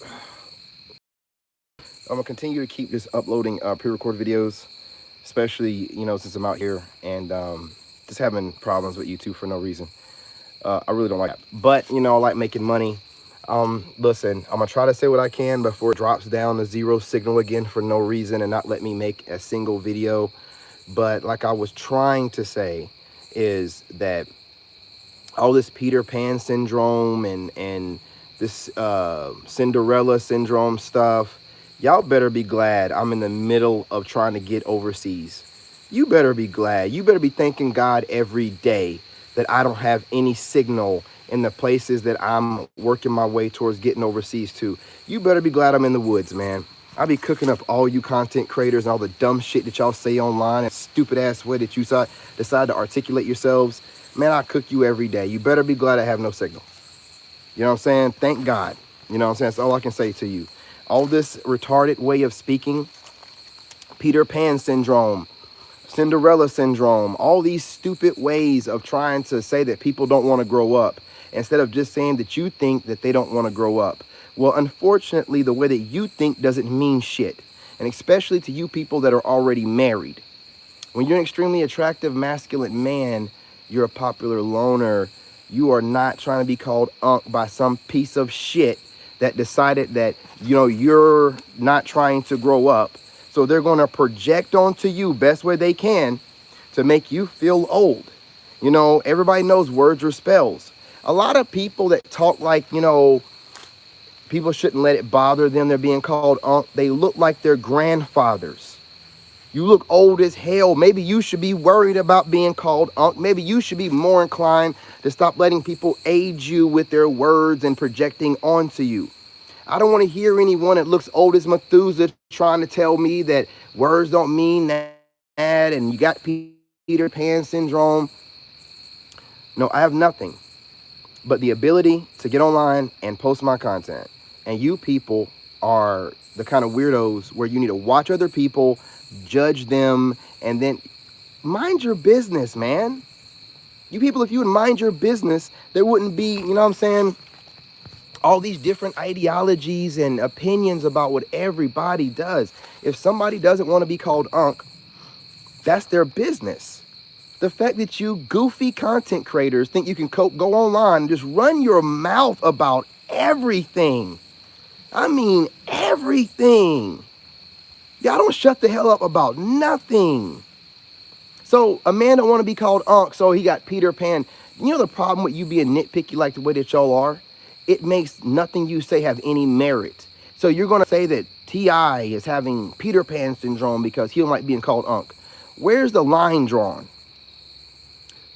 I'm gonna continue to keep just uploading pre-recorded videos, especially since I'm out here and just having problems with YouTube for no reason. I really don't like that, but I like making money. Listen, I'm gonna try to say what I can before it drops down to zero signal again for no reason and not let me make a single video. But like I was trying to say, is that all this Peter Pan syndrome and this Cinderella syndrome stuff, y'all better be glad I'm in the middle of trying to get overseas. You better be glad. You better be thanking God every day that I don't have any signal in the places that I'm working my way towards getting overseas to. You better be glad I'm in the woods, man. I be cooking up all you content creators and all the dumb shit that y'all say online and stupid ass way that you decide to articulate yourselves. Man, I cook you every day. You better be glad I have no signal. You know what I'm saying? Thank God. You know what I'm saying? That's all I can say to you. All this retarded way of speaking, Peter Pan syndrome, Cinderella syndrome, all these stupid ways of trying to say that people don't want to grow up instead of just saying that you think that they don't want to grow up. Well, unfortunately, the way that you think doesn't mean shit. And especially to you people that are already married. When you're an extremely attractive masculine man, you're a popular loner. You are not trying to be called unk by some piece of shit that decided that, you're not trying to grow up. So they're going to project onto you best way they can to make you feel old. Everybody knows words or spells. A lot of people that talk like, people shouldn't let it bother them. They're being called unk. They look like their grandfathers. You look old as hell. Maybe you should be worried about being called unk. Maybe you should be more inclined to stop letting people age you with their words and projecting onto you. I don't want to hear anyone that looks old as Methuselah trying to tell me that words don't mean that and you got Peter Pan syndrome. No, I have nothing but the ability to get online and post my content. And you people are the kind of weirdos where you need to watch other people, judge them, and then mind your business, man. You people, if you would mind your business, there wouldn't be, all these different ideologies and opinions about what everybody does. If somebody doesn't want to be called unk, that's their business. The fact that you goofy content creators think you can go online and just run your mouth about everything. I mean, everything. Y'all don't shut the hell up about nothing. So a man don't want to be called unk, so he got Peter Pan. The problem with you being nitpicky like the way that y'all are? It makes nothing you say have any merit. So you're going to say that T.I. is having Peter Pan syndrome because he don't like being called unk. Where's the line drawn?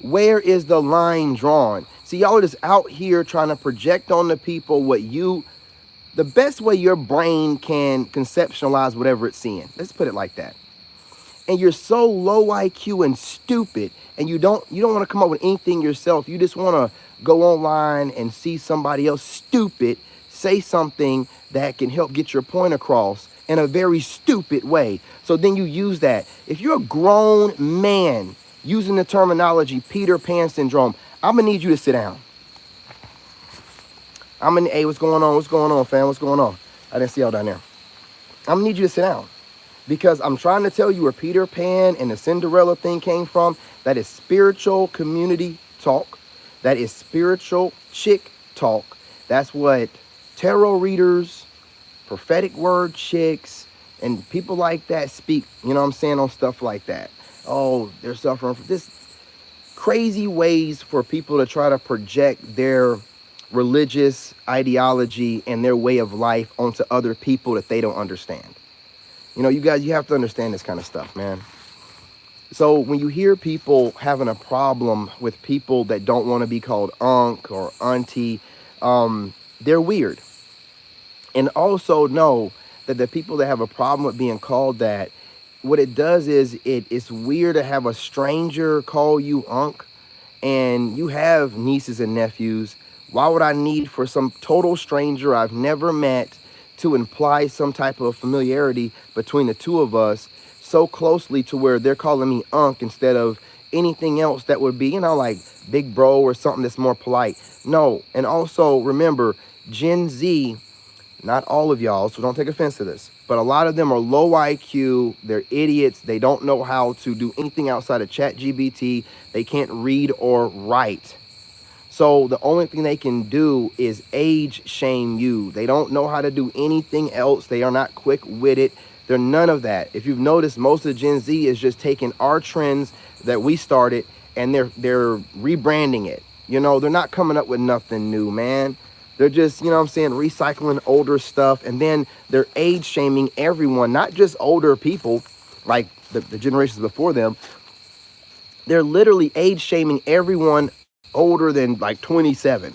Where is the line drawn? See, y'all are just out here trying to project on the people the best way your brain can conceptualize whatever it's seeing. Let's put it like that. And you're so low IQ and stupid, and you don't want to come up with anything yourself. You just want to go online and see somebody else stupid say something that can help get your point across in a very stupid way. So then you use that. If you're a grown man using the terminology Peter Pan syndrome, I'm gonna need you to sit down. Hey, what's going on? What's going on, fam? What's going on? I didn't see y'all down there. I'm gonna need you to sit down. Because I'm trying to tell you where Peter Pan and the Cinderella thing came from. That is spiritual community talk. That is spiritual chick talk. That's what tarot readers, prophetic word chicks, and people like that speak, on stuff like that. Oh, they're suffering from this crazy ways for people to try to project their religious ideology and their way of life onto other people that they don't understand. You guys, you have to understand this kind of stuff, man. So when you hear people having a problem with people that don't want to be called unk or auntie, they're weird. And also know that the people that have a problem with being called that, what it does is it's weird to have a stranger call you unk, and you have nieces and nephews. Why would I need for some total stranger I've never met to imply some type of familiarity between the two of us so closely to where they're calling me unk instead of anything else that would be, like big bro or something that's more polite? No. And also remember, Gen Z, Not all of y'all, so don't take offense to this. But a lot of them are low IQ. They're idiots. They don't know how to do anything outside of ChatGPT. They can't read or write. So the only thing they can do is age shame you. They don't know how to do anything else. They are not quick-witted. They're none of that. If you've noticed, most of the Gen Z is just taking our trends that we started and they're rebranding it. You know, they're not coming up with nothing new, man. They're just, you know what I'm saying, recycling older stuff, and then they're age shaming everyone, not just older people like the generations before them. They're literally age shaming everyone older than like 27.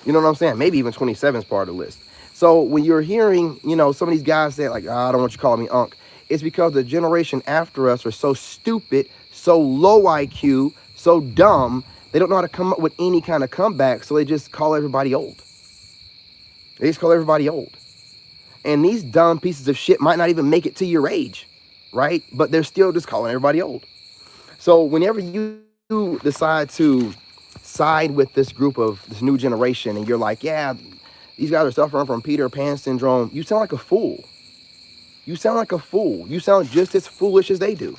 You know what I'm saying? Maybe even 27 is part of the list. So when you're hearing, you know, some of these guys say like, I don't want you calling me Unc, it's because the generation after us are so stupid, so low IQ, so dumb, they don't know how to come up with any kind of comeback, so they just call everybody old. They just call everybody old. And these dumb pieces of shit might not even make it to your age, right? But they're still just calling everybody old. So whenever you decide to side with this group of this new generation and you're like, yeah, these guys are suffering from Peter Pan syndrome, you sound like a fool. You sound like a fool. You sound just as foolish as they do.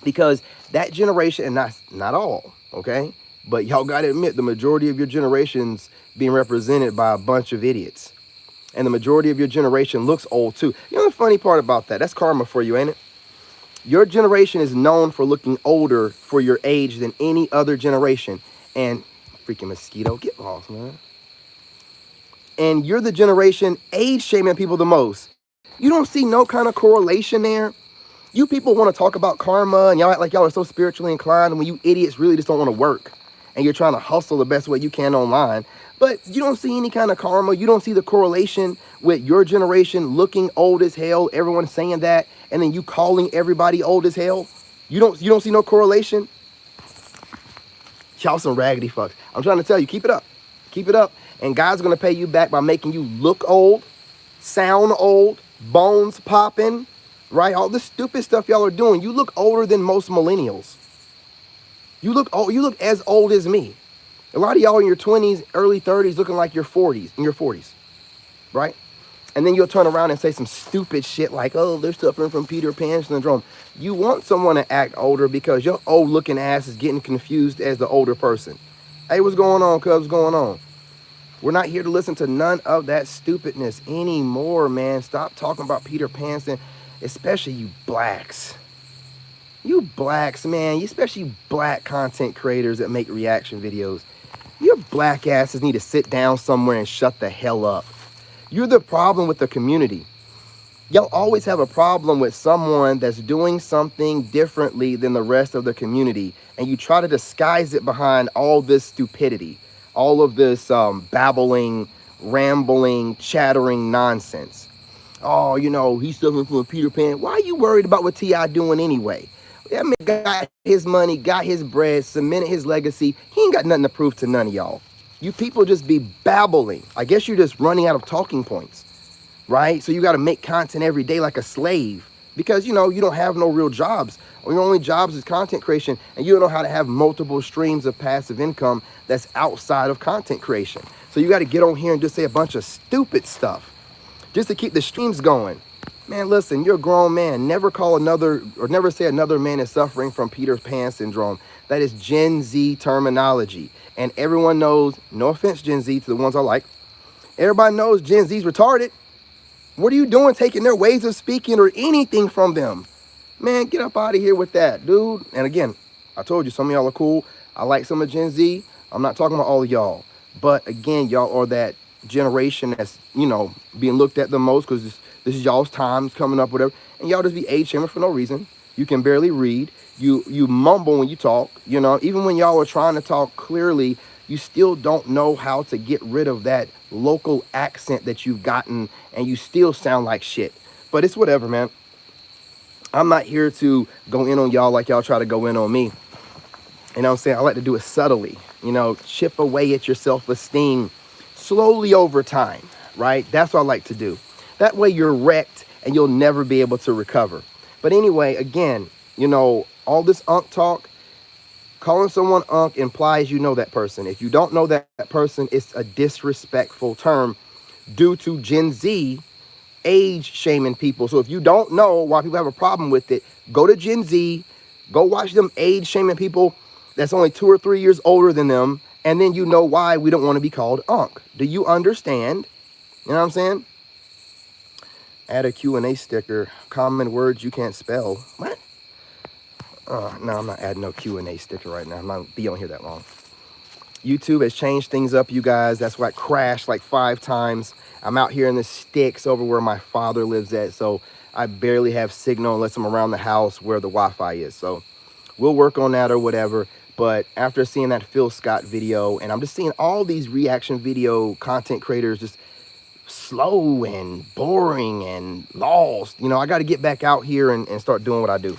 Because that generation, and not all, okay? But y'all got to admit, the majority of your generation's being represented by a bunch of idiots. And the majority of your generation looks old too. You know the funny part about that? That's karma for you, ain't it? Your generation is known for looking older for your age than any other generation. And freaking mosquito, get lost, man. And you're the generation age shaming people the most. You don't see no kind of correlation there. You people want to talk about karma and y'all act like y'all are so spiritually inclined, when you idiots really just don't want to work and you're trying to hustle the best way you can online. But you don't see any kind of karma. You don't see the correlation with your generation looking old as hell, everyone saying that, and then you calling everybody old as hell. You don't see no correlation. Y'all some raggedy fucks. I'm trying to tell you, keep it up. Keep it up. And God's going to pay you back by making you look old, sound old, bones popping, right? All the stupid stuff y'all are doing. You look older than most millennials. You look old. You look as old as me. A lot of y'all in your 20s, early 30s looking like you're 40s, in your 40s, right? And then you'll turn around and say some stupid shit like, oh, they're suffering from Peter Pan syndrome. You want someone to act older because your old looking ass is getting confused as the older person. Hey, what's going on, cuz? What's going on? We're not here to listen to none of that stupidness anymore, man. Stop talking about Peter Pan syndrome, especially you blacks. You blacks, man, especially you black content creators that make reaction videos. Your black asses need to sit down somewhere and shut the hell up. You're the problem with the community. Y'all always have a problem with someone that's doing something differently than the rest of the community, and you try to disguise it behind all this stupidity, all of this babbling, rambling, chattering nonsense. Oh, you know, he's suffering from Peter Pan. Why are you worried about what T.I. doing anyway? That man got his money, got his bread, cemented his legacy. He ain't got nothing to prove to none of y'all. You people just be babbling. I guess you're just running out of talking points, right? So you got to make content every day like a slave because, you know, you don't have no real jobs. Your only jobs is content creation, and you don't know how to have multiple streams of passive income that's outside of content creation. So you got to get on here and just say a bunch of stupid stuff just to keep the streams going. Man, listen, you're a grown man. Never call another, or never say another man is suffering from Peter Pan syndrome. That is Gen Z terminology. And everyone knows, no offense, Gen Z, to the ones I like, everybody knows Gen Z's retarded. What are you doing taking their ways of speaking or anything from them? Man, get up out of here with that, dude. And again, I told you, some of y'all are cool. I like some of Gen Z. I'm not talking about all of y'all. But again, y'all are that generation that's, you know, being looked at the most because this is y'all's time coming up, whatever. And y'all just be age shaming for no reason. You can barely read. You mumble when you talk. You know, even when y'all are trying to talk clearly, you still don't know how to get rid of that local accent that you've gotten, and you still sound like shit. But it's whatever, man. I'm not here to go in on y'all like y'all try to go in on me. You know what I'm saying? I like to do it subtly. You know, chip away at your self-esteem slowly over time, right? That's what I like to do. That way you're wrecked and you'll never be able to recover. But anyway, again, you know, all this unk talk, calling someone unk implies you know that person. If you don't know that person, it's a disrespectful term due to Gen Z age shaming people. So if you don't know why people have a problem with it, go to Gen Z, go watch them age shaming people that's only 2 or 3 years older than them, and then you know why we don't want to be called unk. Do you understand? You know what I'm saying? Add a Q&A sticker. Common words you can't spell. What? No, I'm not adding no Q&A sticker right now. I'm not gonna be on here that long. YouTube has changed things up, you guys. That's why it crashed like 5 times. I'm out here in the sticks over where my father lives at, so I barely have signal unless I'm around the house where the Wi-Fi is. So we'll work on that or whatever. But after seeing that Phil Scott video, and I'm just seeing all these reaction video content creators just slow and boring and lost, I got to get back out here and start doing what I do.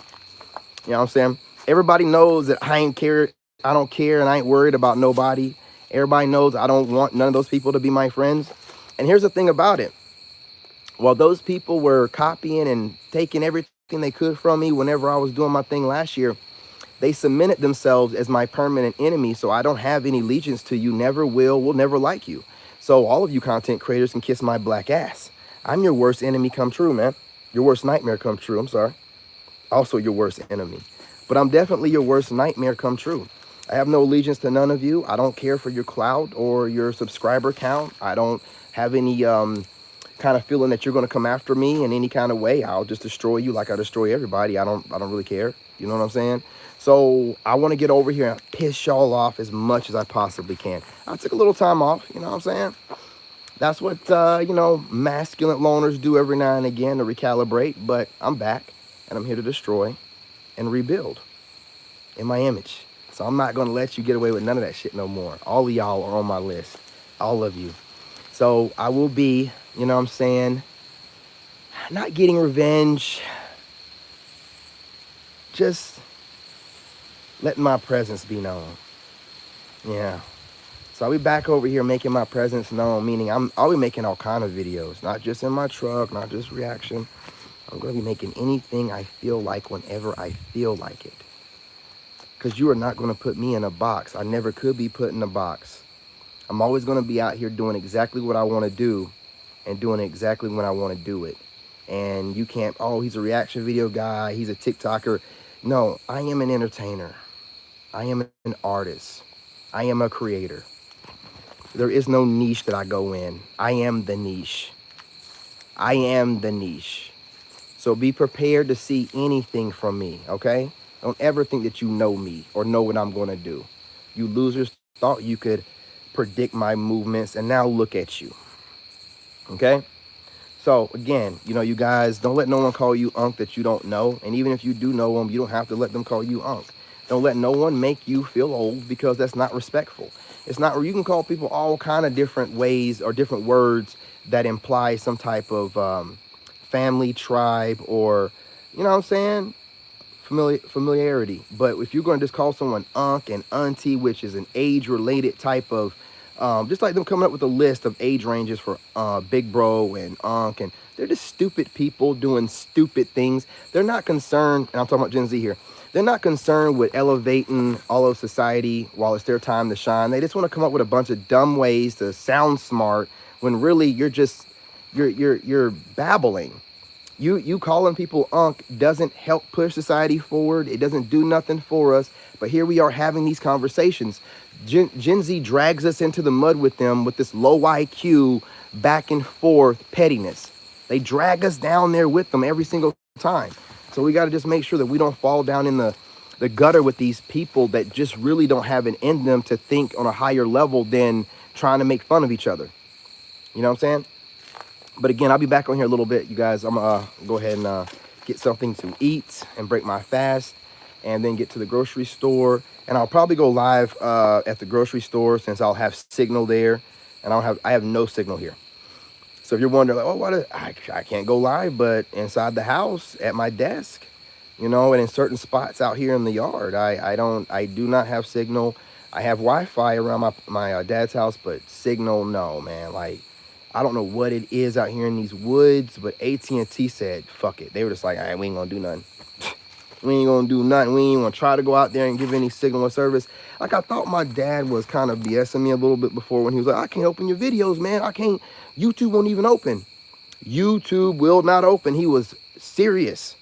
You know what I'm saying? Everybody knows that I don't care, and I ain't worried about nobody. Everybody knows I don't want none of those people to be my friends. And here's the thing about it. While those people were copying and taking everything they could from me whenever I was doing my thing last year, they cemented themselves as my permanent enemy. So I don't have any allegiance to you, never will never like you. So all of you content creators can kiss my black ass. I'm your worst enemy come true, man. Your worst nightmare come true. I'm sorry. Also your worst enemy. But I'm definitely your worst nightmare come true. I have no allegiance to none of you. I don't care for your clout or your subscriber count. I don't have any kind of feeling that you're going to come after me in any kind of way. I'll just destroy you like I destroy everybody. I don't really care. You know what I'm saying? So I want to get over here and piss y'all off as much as I possibly can. I took a little time off. You know what I'm saying? That's what, masculine loners do every now and again to recalibrate. But I'm back, and I'm here to destroy and rebuild in my image. So I'm not going to let you get away with none of that shit no more. All of y'all are on my list. All of you. So I will be, you know what I'm saying, not getting revenge. Just letting my presence be known. Yeah. So I'll be back over here making my presence known, meaning I'll be making all kind of videos, not just in my truck, not just reaction. I'm going to be making anything I feel like whenever I feel like it. Because you are not going to put me in a box. I never could be put in a box. I'm always going to be out here doing exactly what I want to do and doing it exactly when I want to do it. And you can't, oh, he's a reaction video guy, he's a TikToker. No, I am an entertainer. I am an artist. I am a creator. There is no niche that I go in. I am the niche. I am the niche. So be prepared to see anything from me, okay? Don't ever think that you know me or know what I'm going to do. You losers thought you could predict my movements, and now look at you, okay? So again, you guys, don't let no one call you unk that you don't know. And even if you do know them, you don't have to let them call you unk. Don't let no one make you feel old, because that's not respectful. It's not where you can call people all kind of different ways or different words that imply some type of family, tribe, or, you know what I'm saying, familiarity. But if you're going to just call someone unk and auntie, which is an age-related type of, just like them coming up with a list of age ranges for big bro and unk, and they're just stupid people doing stupid things. They're not concerned, and I'm talking about Gen Z here, they're not concerned with elevating all of society while it's their time to shine. They just want to come up with a bunch of dumb ways to sound smart when really you're babbling. You calling people unk doesn't help push society forward. It doesn't do nothing for us. But here we are having these conversations. Gen Z drags us into the mud with them with this low IQ, back and forth pettiness. They drag us down there with them every single time. So we got to just make sure that we don't fall down in the gutter with these people that just really don't have it in them to think on a higher level than trying to make fun of each other. You know what I'm saying? But again, I'll be back on here a little bit, you guys. I'm going to go ahead and get something to eat and break my fast, and then get to the grocery store. And I'll probably go live at the grocery store, since I'll have signal there. And I have no signal here. So if you're wondering, like, oh, I can't go live, but inside the house at my desk, and in certain spots out here in the yard, I do not have signal. I have Wi-Fi around my dad's house, but signal, no, man. Like, I don't know what it is out here in these woods, but AT&T said, fuck it. They were just like, all right, we ain't gonna do nothing. We ain't gonna do nothing. We ain't gonna try to go out there and give any signal or service. Like, I thought my dad was kind of BSing me a little bit before when he was like, I can't open your videos, man. I can't, YouTube won't even open. YouTube will not open. He was serious.